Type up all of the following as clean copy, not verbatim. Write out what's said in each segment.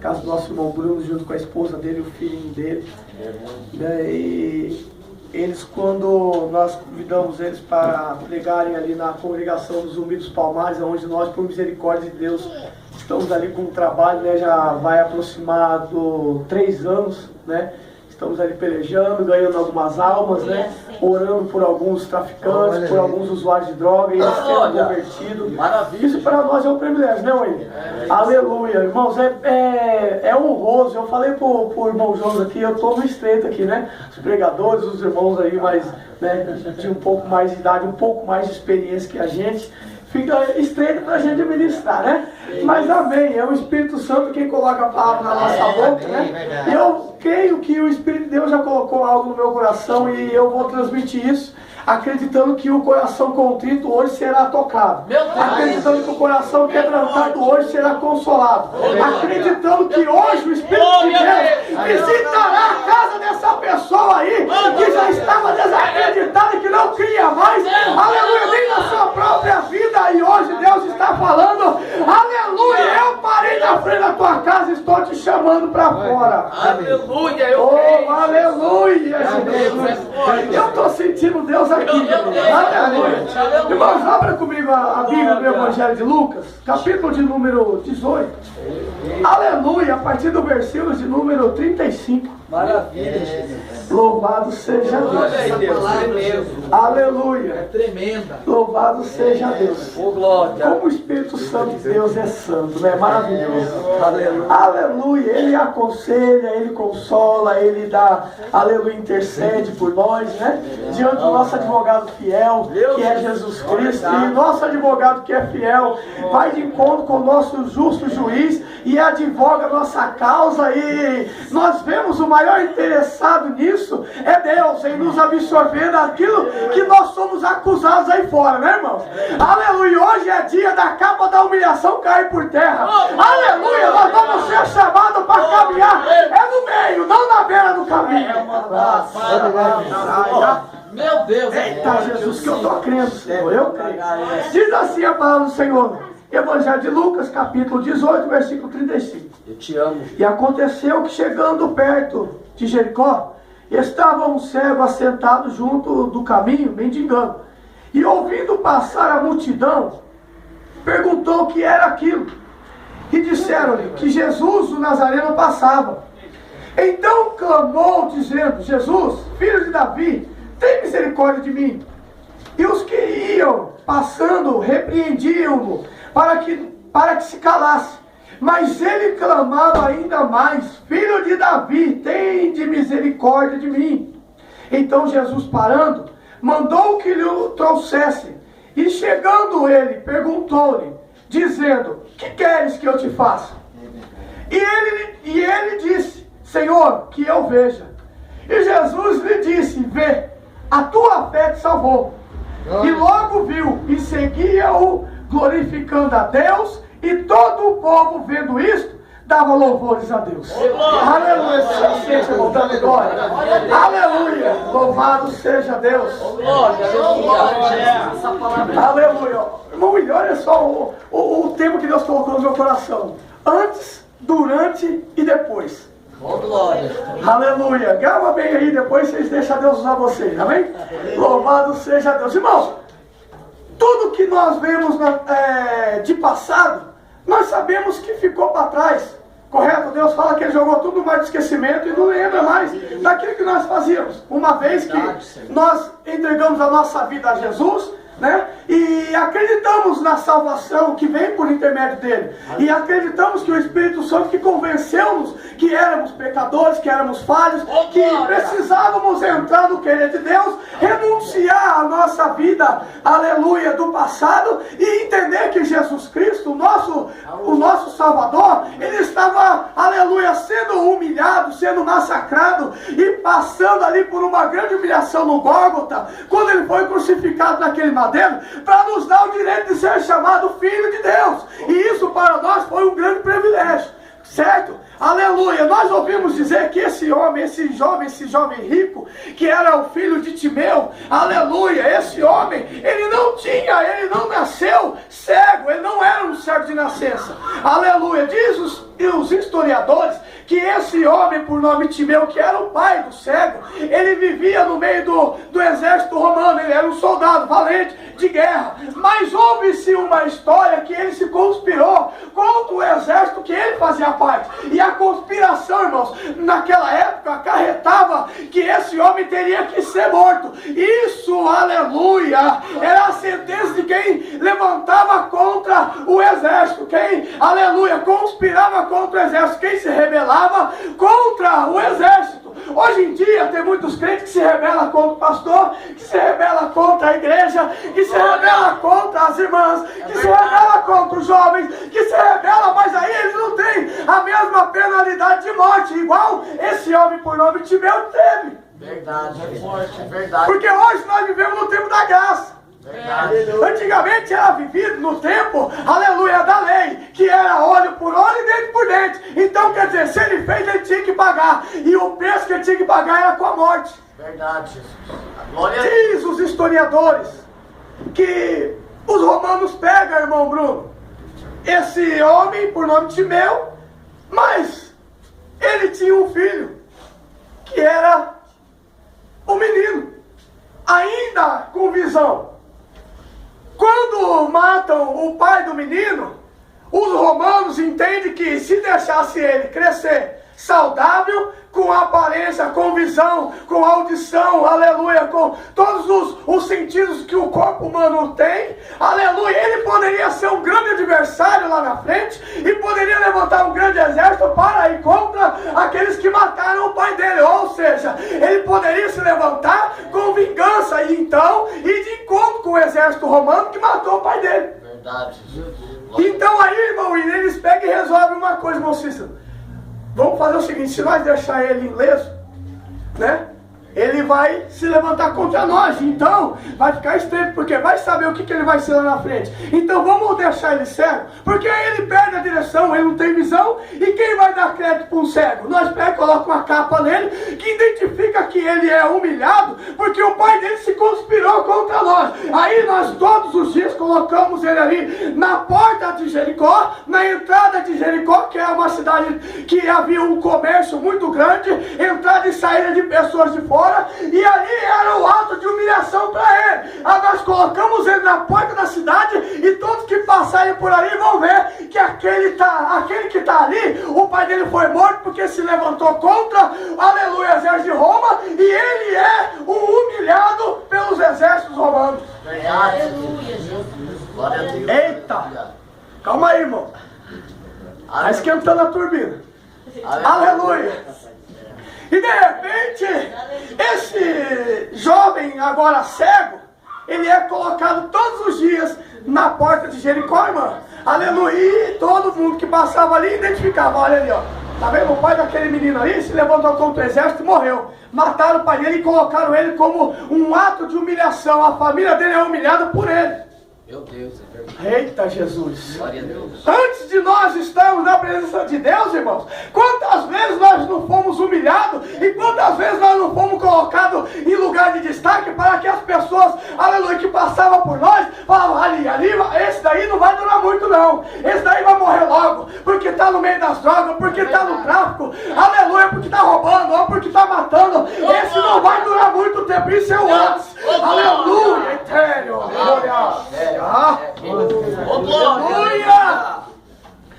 casa do nosso irmão Bruno, junto com a esposa dele e o filhinho dele. E eles, quando nós convidamos eles para pregarem ali na congregação do Zumbi dos Palmares, onde nós, por misericórdia de Deus, estamos ali com o trabalho, né, já vai aproximar 3 anos, né? Estamos ali pelejando, ganhando algumas almas, né? Orando por alguns traficantes, por alguns usuários de droga, e eles sendo convertidos. Isso para nós é um privilégio, né, William? Aleluia. Irmãos, é honroso. Eu falei pro irmão Jonas aqui, eu estou no estreito aqui, né? Os pregadores, os irmãos aí, mais, né, de um pouco mais de idade, um pouco mais de experiência que a gente. Fica estreito para a gente administrar, né? Mas amém, é o Espírito Santo quem coloca a palavra na nossa boca, né? E eu creio que o Espírito de Deus já colocou algo no meu coração e eu vou transmitir isso, acreditando que o coração contrito hoje será tocado, acreditando que o coração quebrantado hoje será consolado, acreditando que hoje o Espírito de Deus visitará a casa dessa pessoa aí, que já estava desacreditada e que não cria mais, aleluia, nem na sua própria vida, e hoje Deus está falando, aleluia, eu parei na frente da tua casa e estou te chamando para fora. Aleluia, eu creio. Aleluia, Jesus. Eu estou sentindo Deus aqui. Aleluia. Irmãos, abra comigo a Bíblia do Evangelho de Lucas, capítulo de número 18. Aleluia, a partir do versículo de número 35. Maravilha, Jesus. Louvado seja Deus. Aleluia. É tremenda. Louvado seja Deus. Oh, glória. Como o Espírito Santo de Deus é santo, né? Maravilhoso. Aleluia. Ele aconselha, ele consola, ele dá, aleluia, intercede por nós, né? Diante do nosso advogado fiel, que é Jesus Cristo. E nosso advogado que é fiel vai de encontro com o nosso justo juiz e advoga a nossa causa. E nós vemos o maior interessado nisso é Deus, em nos absorver daquilo que nós somos acusados aí fora, né, irmãos? Aleluia, hoje é dia da capa da humilhação cair por terra. Aleluia, nós vamos ser chamados para caminhar, no meio, não na beira do caminho. Meu Deus, eita Jesus, que eu estou crendo, Senhor, eu creio. Diz assim a palavra do Senhor, Evangelho de Lucas, capítulo 18, versículo 35. Eu te amo. E aconteceu que, chegando perto de Jericó, estava um cego assentado junto do caminho, mendigando. E ouvindo passar a multidão, perguntou o que era aquilo. E disseram-lhe que Jesus, o Nazareno, passava. Então clamou, dizendo: Jesus, filho de Davi, tem misericórdia de mim. E os que iam passando repreendiam-no para que se calasse. Mas ele clamava ainda mais: Filho de Davi, tem de misericórdia de mim. Então Jesus, parando, mandou que lhe o trouxessem. E chegando ele, perguntou-lhe, dizendo: que queres que eu te faça? E ele disse: Senhor, que eu veja. E Jesus lhe disse: vê, a tua fé te salvou. E logo viu e seguia-o, glorificando a Deus, e todo o povo, vendo isto, dava louvores a Deus. Aleluia, seja voltando glória. Aleluia, louvado seja Deus. Aleluia. Irmão William, olha só o tema que Deus colocou no meu coração: antes, durante e depois. Glória. Aleluia. Grava bem aí, depois vocês deixam Deus usar vocês, amém? Louvado seja Deus. Irmãos, tudo que nós vemos de passado, nós sabemos que ficou para trás, correto? Deus fala que Ele jogou tudo no mar de esquecimento e não lembra mais daquilo que nós fazíamos. Uma vez que nós entregamos a nossa vida a Jesus, né? E acreditamos na salvação que vem por intermédio dele, e acreditamos que o Espírito Santo que convenceu-nos que éramos pecadores, que éramos falhos, que precisávamos entrar no querer de Deus, renunciar à nossa vida, aleluia, do passado, e entender que Jesus Cristo, o nosso Salvador, ele estava, aleluia, sendo humilhado, sendo massacrado e passando ali por uma grande humilhação no Gólgota, quando ele foi crucificado naquele madeiro, para nos dar o direito de ser chamado Filho de Deus. E isso para nós foi um grande privilégio. Certo? Aleluia. Nós ouvimos dizer que esse homem, esse jovem rico, que era o filho de Timeu, aleluia, esse homem, ele não nasceu cego, ele não era um cego de nascença. Aleluia. Diz os historiadores que esse homem, por nome Timeu, que era o pai do cego, ele vivia no meio do exército romano, ele era um soldado valente de guerra. Mas houve-se uma história que ele se conspirou contra o exército que ele fazia parte. E a conspiração, irmãos, naquela época acarretava que esse homem teria que ser morto. Isso, aleluia, era a sentença de quem levantava contra o exército, quem, aleluia, conspirava contra o exército, quem se rebelava contra o exército. Hoje em dia tem muitos crentes que se rebelam contra o pastor, que se rebelam contra a igreja, que se rebelam contra as irmãs, que se rebelam contra os jovens, que se rebelam, mas aí eles não têm a mesma penalidade de morte, igual esse homem por nome Timeu teve. Verdade, é forte, é verdade. Porque hoje nós vivemos no tempo da graça. Verdade. Antigamente era vivido no tempo, aleluia, da lei, que era olho por olho e dente por dente. Então, quer dizer, se ele fez, ele tinha que pagar. E o preço que ele tinha que pagar era com a morte. Verdade, Jesus. Glória a Diz os historiadores que os romanos pegam, irmão Bruno, esse homem por nome Timeu, mas ele tinha um filho, que era um menino, ainda com visão. Quando matam o pai do menino, os romanos entendem que se deixasse ele crescer saudável, com aparência, com visão, com audição, aleluia, com todos os sentidos que o corpo humano tem, aleluia, ele poderia ser um grande adversário lá na frente e poderia levantar um grande exército para ir contra aqueles que mataram o pai dele, ou seja, ele poderia se levantar com vingança e então ir de encontro com o exército romano que matou o pai dele. Verdade, Jesus. Então aí, irmão, eles pegam e resolvem uma coisa, irmão Cícero. Vamos fazer o seguinte, se nós deixar ele ileso, né? Ele vai se levantar contra nós, então vai ficar estranho, porque vai saber o que ele vai ser lá na frente. Então vamos deixar ele cego, porque aí ele perde a direção, ele não tem visão, e quem vai dar crédito para um cego? Nós pegamos e colocamos uma capa nele, que identifica que ele é humilhado, porque o pai dele se conspirou contra nós. Aí nós todos os dias colocamos ele ali na porta de Jericó, na entrada de Jericó, que é uma cidade que havia um comércio muito grande, entrada e saída de pessoas de fora, e ali era o ato de humilhação para ele. Aí nós colocamos ele na porta da cidade e todos que passarem por ali vão ver que aquele que está ali, o pai dele foi morto porque se levantou contra, aleluia, o exército de Roma, e ele é um humilhado pelos exércitos romanos. Verdade, Jesus. Glória a Deus. Eita, calma aí, irmão, está esquentando a turbina. Aleluia. E de repente, esse jovem agora cego, ele é colocado todos os dias na porta de Jericó, irmão. Aleluia. E todo mundo que passava ali identificava, olha ali, ó. Tá vendo? O pai daquele menino ali se levantou contra o exército e morreu. Mataram o pai dele e colocaram ele como um ato de humilhação. A família dele é humilhada por ele. Meu Deus, é verdade. Eita Jesus. Glória a Deus. Antes de nós estarmos na presença de Deus, irmãos, quantas vezes nós não fomos humilhados e quantas vezes nós não fomos colocados em lugar de destaque para que as pessoas, aleluia, que passavam por nós, falavam, ali, esse daí não vai durar muito não, esse daí vai morrer logo, porque está no meio das drogas, porque está no tráfico, aleluia, porque está roubando, ou porque está matando, esse não vai durar muito tempo, isso é o antes, aleluia, eterno, glória. Aleluia!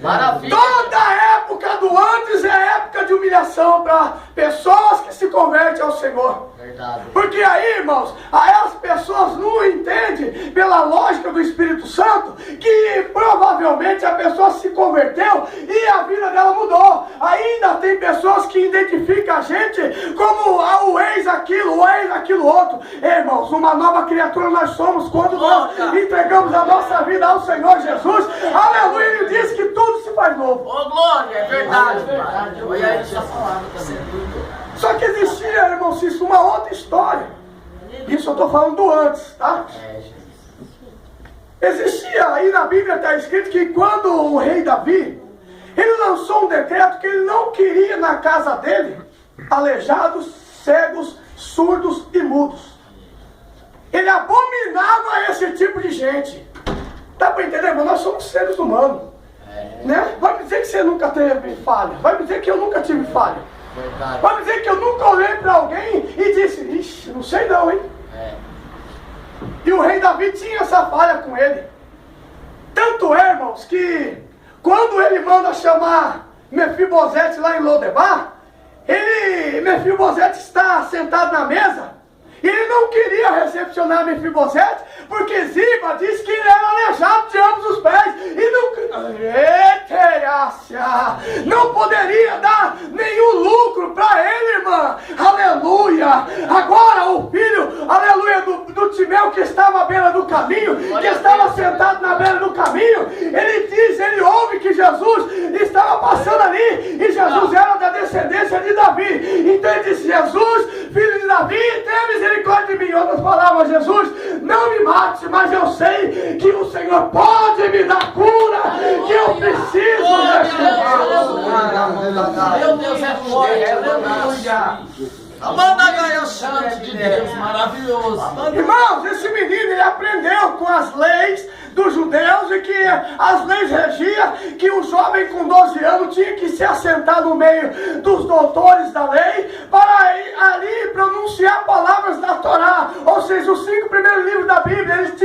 Maravilha! Toda época do antes é época de humilhação para pessoas que se convertem ao Senhor. Verdade. Porque aí, irmãos, aí as pessoas não entendem, pela lógica do Espírito Santo, que provavelmente a pessoa se converteu e a vida dela mudou. Ainda tem pessoas que identificam a gente como o ex aquilo outro. Irmãos, uma nova criatura nós somos quando nós entregamos a nossa vida ao Senhor Jesus. Aleluia, ele diz que tudo se faz novo. Oh, glória, é verdade, verdade. Olha essa palavra também. Só que existia, irmão Cícero, uma outra história. Isso eu estou falando do antes, tá? Existia, aí na Bíblia está escrito que quando o rei Davi, Ele lançou um decreto que ele não queria na casa dele aleijados, cegos, surdos e mudos. Ele abominava esse tipo de gente. Dá para entender? Mas nós somos seres humanos. Né? Vai me dizer que você nunca teve falha. Vai me dizer que eu nunca tive falha. Vai me dizer que eu nunca olhei para alguém e disse, ixi, não sei não, hein? E o rei Davi tinha essa falha com ele. Tanto é, irmãos, que quando ele manda chamar Mefibosete lá em Lodebar, Mefibosete está sentado na mesa, e ele não queria recepcionar Mefibosete, porque Ziba disse que ele era aleijado de ambos os pés, e não poderia dar nenhum lucro para ele, irmã. Aleluia! Agora o filho, aleluia, do Timeu, que estava à beira do caminho, que estava sentado na beira do caminho, ele ouve que Jesus estava passando ali, e Jesus era da descendência de Davi. Então ele disse, Jesus, filho de Davi, tenha misericórdia de mim. Em outras palavras, Jesus, não me mate, mas eu sei que o Senhor pode me dar cura, que eu preciso desse Meu Deus, é forte, aleluia. Manda ganhar chance de Deus, maravilhoso. Irmãos, esse menino, ele aprendeu com as leis dos judeus, e que as leis regiam que um jovem com 12 anos tinha que se assentar no meio dos doutores da lei para ir ali pronunciar palavras da Torá, ou seja, os 5 primeiros livros da Bíblia. Eles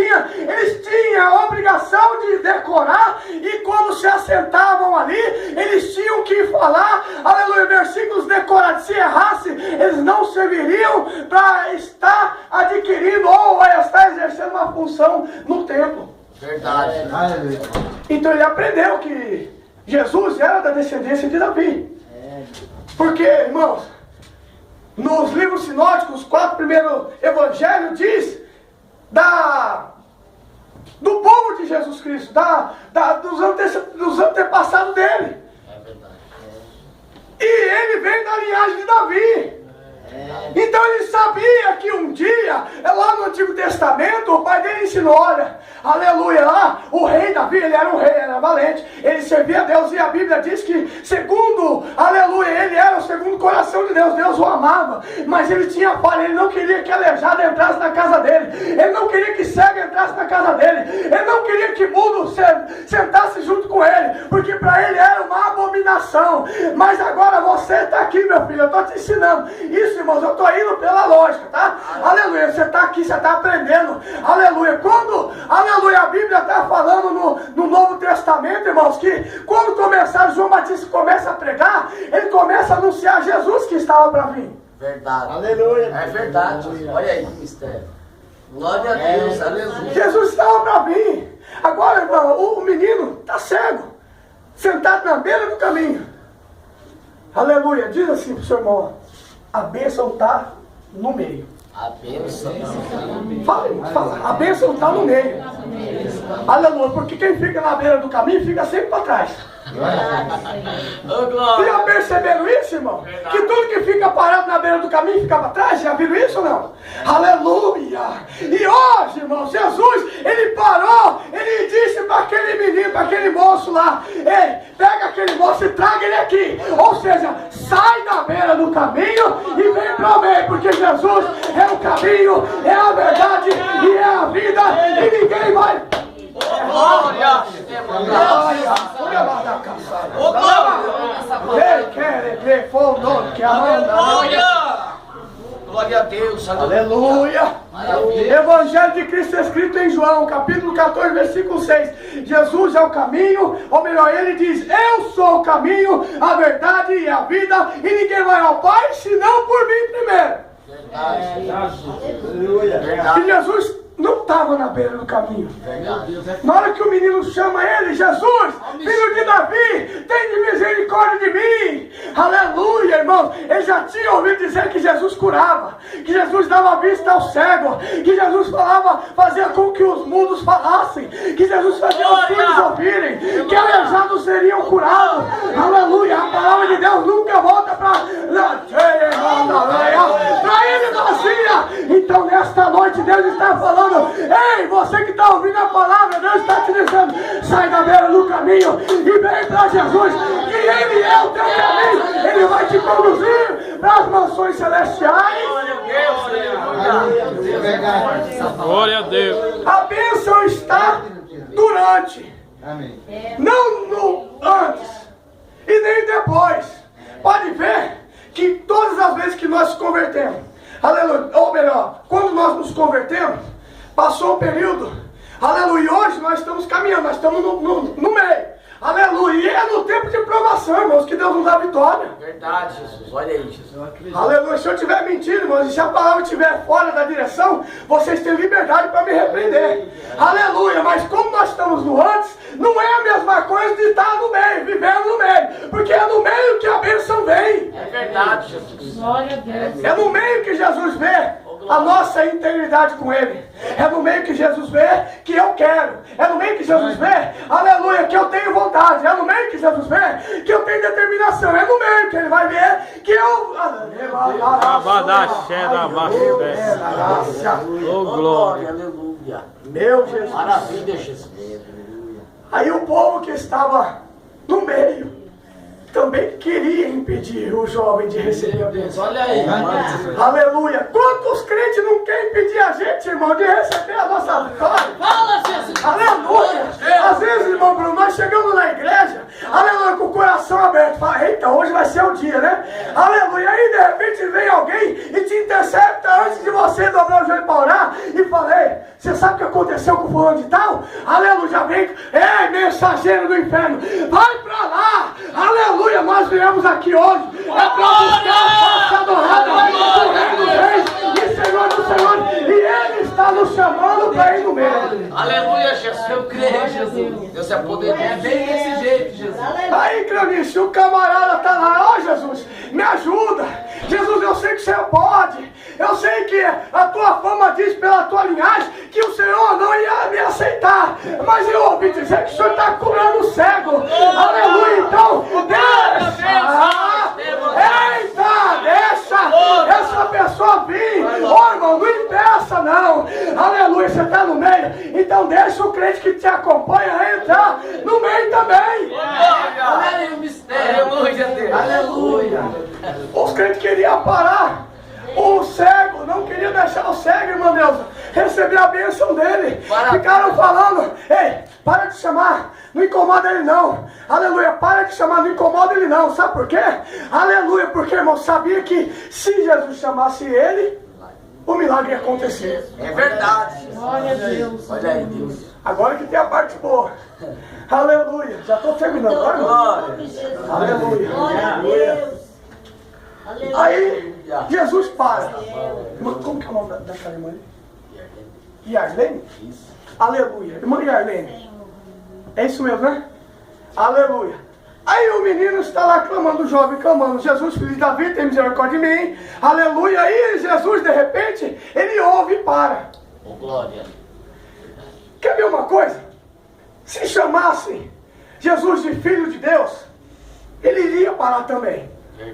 tinham a obrigação de decorar, e quando se assentavam ali, eles tinham que falar, aleluia, versículos decorados. Se errasse, eles não serviriam para estar adquirindo ou estar exercendo uma função no templo. Verdade. Então ele aprendeu que Jesus era da descendência de Davi. Porque, irmãos, nos livros sinóticos, os 4 primeiros evangelhos diz do povo de Jesus Cristo, dos antepassados dele. É verdade. E ele vem da linhagem de Davi. Então ele sabia que um dia, lá no Antigo Testamento, o pai dele ensinou, olha, aleluia, lá, o rei Davi, ele era um rei, era valente, ele servia a Deus, e a Bíblia diz que, segundo, aleluia, ele era o segundo coração de Deus, Deus o amava, mas ele tinha falha, ele não queria que aleijado entrasse na casa dele, ele não queria que cego entrasse na casa dele, ele não queria que mudo sentasse junto com ele, porque para ele era uma abominação. Mas agora você está aqui, meu filho, eu estou te ensinando isso, irmãos, eu estou indo pela lógica, tá? Aleluia, você está aqui, você está aprendendo, aleluia. Quando, aleluia, a Bíblia está falando no Novo Testamento, irmãos, que quando começar, João Batista começa a pregar, ele começa a anunciar Jesus que estava para vir. Verdade. Aleluia. É verdade. Olha aí, mistério. Glória a Deus, aleluia. Jesus estava para vir. Agora, irmão, o menino está cego, sentado na beira do caminho. Aleluia, diz assim para o seu irmão, a bênção está no meio. A bênção. Fala, irmão, fala. A bênção está no meio. Aleluia, porque quem fica na beira do caminho fica sempre para trás. Já perceberam isso, irmão? Que tudo que fica parado na beira do caminho fica para trás? Já viram isso ou não? Aleluia! E hoje, irmão, Jesus, ele parou, ele disse para aquele menino, para aquele moço lá, ei, pega aquele moço e traga ele aqui. Ou seja, sai da beira do caminho e vem para o meio, porque Jesus é o caminho, é a verdade e é a vida, e ninguém vai... Glória! Glória a Deus! Aleluia! Evangelho de Cristo escrito em João, capítulo 14, versículo 6. Jesus é o caminho, ou melhor, ele diz, eu sou o caminho, a verdade e a vida, e ninguém vai ao Pai senão por mim primeiro. Verdade. E Jesus não estava na beira do caminho. Na hora que o menino chama ele, Jesus, filho de Davi, tem de misericórdia de mim. Aleluia, irmão. Ele já tinha ouvido dizer que Jesus curava, que Jesus dava vista ao cego, que Jesus fazia com que os mudos falassem, que Jesus fazia os surdos ouvirem, que aleijados seriam curados. Aleluia. A palavra de Deus nunca volta para ele vazia. Então nesta noite Deus está falando, ei, você que está ouvindo a palavra, Deus está te dizendo, sai da beira do caminho e vem para Jesus, é o teu caminho. Ele vai te conduzir para as mansões celestiais. Glória a Deus. A bênção está durante, não no antes e nem depois. Pode ver que todas as vezes que nós nos convertemos, aleluia, ou melhor, quando nós nos convertemos, passou um período, aleluia, e hoje nós estamos caminhando, nós estamos no meio. Aleluia, e é no tempo de provação, irmãos, que Deus nos dá vitória. Verdade, Jesus, olha aí, Jesus. Aleluia, se eu estiver mentindo, irmãos, e se a palavra estiver fora da direção, vocês têm liberdade para me repreender. Aleluia, mas como nós estamos no antes, não é a mesma coisa de estar no meio, vivendo no meio, porque é no meio que a bênção vem. É verdade, Jesus. Glória a Deus. É no meio que Jesus vê a nossa integridade com Ele. É no meio que Jesus vê que eu quero. É no meio que Jesus vê, aleluia, que eu tenho vontade. É no meio que Jesus vê que eu tenho determinação. É no meio que Ele vai ver que eu... Oh, glória. Aleluia. Meu Jesus. Maravilha, Jesus. Aí o povo que estava no meio também queria impedir o jovem de receber a bênção. Olha aí. Aleluia. Quantos crentes não querem impedir a gente, irmão, de receber a nossa vitória? Fala, Jesus. Aleluia. Às vezes, irmão Bruno, nós chegamos na igreja, aleluia, com o coração aberto. Fala, eita, hoje vai ser o dia, né? Aleluia. Aí, de repente, vem alguém e te intercepta antes de você dobrar o joelho para orar e fala, ei, você sabe o que aconteceu com o fulano de tal? Aleluia, já vem, ei, mensageiro do inferno, vai para lá. Aleluia, nós viemos aqui hoje é para buscar a face adorada do Rei dos Reis e Senhor dos Senhores, e Ele está nos chamando para ir no meio. Aleluia, Jesus. Eu creio, Jesus. Deus é poderoso. É bem desse jeito, Jesus. Aí, Cleonice, o camarada está lá, ó Jesus, me ajuda. Jesus, eu sei que você pode. Eu sei que a tua fama diz pela tua linhagem que o Senhor não ia me aceitar. Mas eu ouvi dizer que o Senhor está curando o cego. Aleluia, então, deixa. Eita, deixa essa pessoa vir. Ô, irmão, não impeça, não. Aleluia, você está no meio. Então deixa o crente que te acompanha entrar no meio também. Olha aí o mistério. Aleluia, Deus. Aleluia. Os crentes queriam parar o cego, não queriam deixar o cego, irmão Deus, receber a bênção dele. Ficaram falando, ei, para de chamar, não incomoda ele não. Aleluia, para de chamar, não incomoda ele não. Sabe por quê? Aleluia, porque, irmão, sabia que se Jesus chamasse ele, o milagre ia acontecer. É verdade. Glória a Deus. Olha aí, Deus. Agora que tem a parte boa. Aleluia, já estou terminando, agora, irmão? Aleluia. Glória a Deus. Aí, Jesus para. Irmã, como que é o nome daquela irmã ali? Yarlene? Isso. Aleluia. Irmã Yarlene. É isso mesmo, né? Aleluia. Aí o menino está lá clamando, o jovem clamando, Jesus, filho de Davi, tem misericórdia de mim. Aleluia. Aí Jesus, de repente, ele ouve e para. Oh, glória. Quer ver uma coisa? Se chamasse Jesus de filho de Deus, ele iria parar também.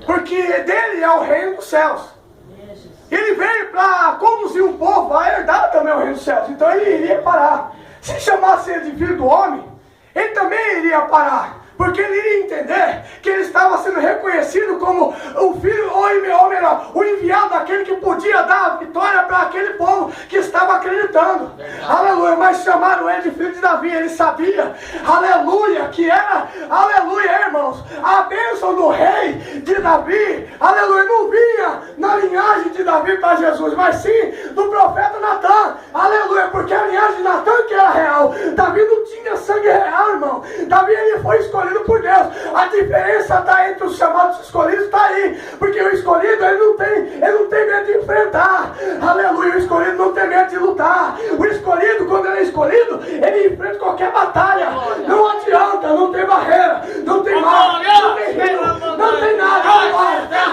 Porque dele é o reino dos céus. Ele veio para conduzir um povo a herdar também o reino dos céus. Então ele iria parar. Se chamasse ele de filho do homem, ele também iria parar. Porque ele iria entender que ele estava sendo reconhecido como o filho, ou melhor, o enviado daquele que podia dar a vitória para aquele povo que estava acreditando. Aleluia, mas chamaram ele de filho de Davi, ele sabia, aleluia, que era, aleluia, irmãos, a bênção do rei de Davi, aleluia, não vinha na linhagem de Davi para Jesus, mas sim do profeta Natã, aleluia, porque a linhagem de Natã que era real, Davi não tinha sangue real, irmão, Davi ele foi escolhido por Deus. A diferença está entre os chamados e os escolhidos, está aí, porque o escolhido ele não tem medo de enfrentar, aleluia, o escolhido não tem medo de lutar, o escolhido, quando ele é escolhido, ele enfrenta qualquer batalha, não adianta, não tem barreira, não tem mal, não tem rio, não tem nada,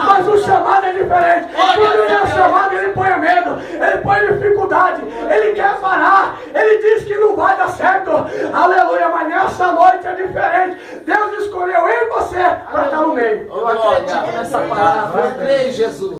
mas o chamado é diferente. Quando ele é chamado, ele põe medo, ele põe dificuldade, ele quer parar, ele diz que não vai dar certo, aleluia, mas nessa noite é diferente. Deus escolheu eu e você para estar no meio. Eu acredito nessa palavra. Eu creio, Jesus.